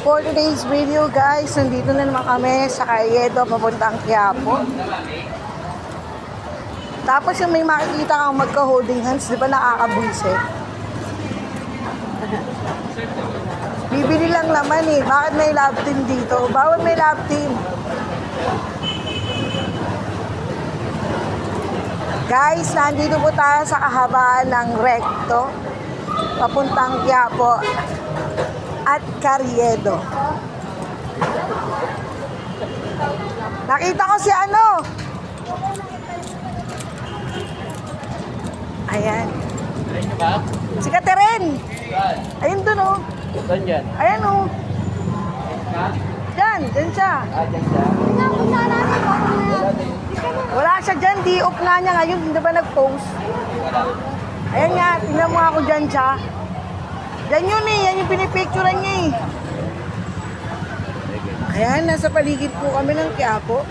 For today's video guys, nandito na naman kami sa Carriedo, papuntang Quiapo. Tapos yung may makikita kang magka-holding hands, di ba nakakabwisit? Bibili lang naman eh. Bakit may love team dito? Bawal may love team. Guys, nandito po tayo sa kahabaan ng Recto, papuntang Quiapo at Carriedo. Nakita ko si ano? Ayan. Ayun ba? Si Catherine. Ayun dun oh. Saan yan? Ayan oh. Diyan siya. Dyan siya. Wala siya dyan, di-off nga niya ngayon, hindi ba nag-post? Ayan nga, tingnan mo ako dyan siya. Yan yun eh, yan yung pinipicturean niya eh. Ayan, nasa paligid po kami ng Quiapo.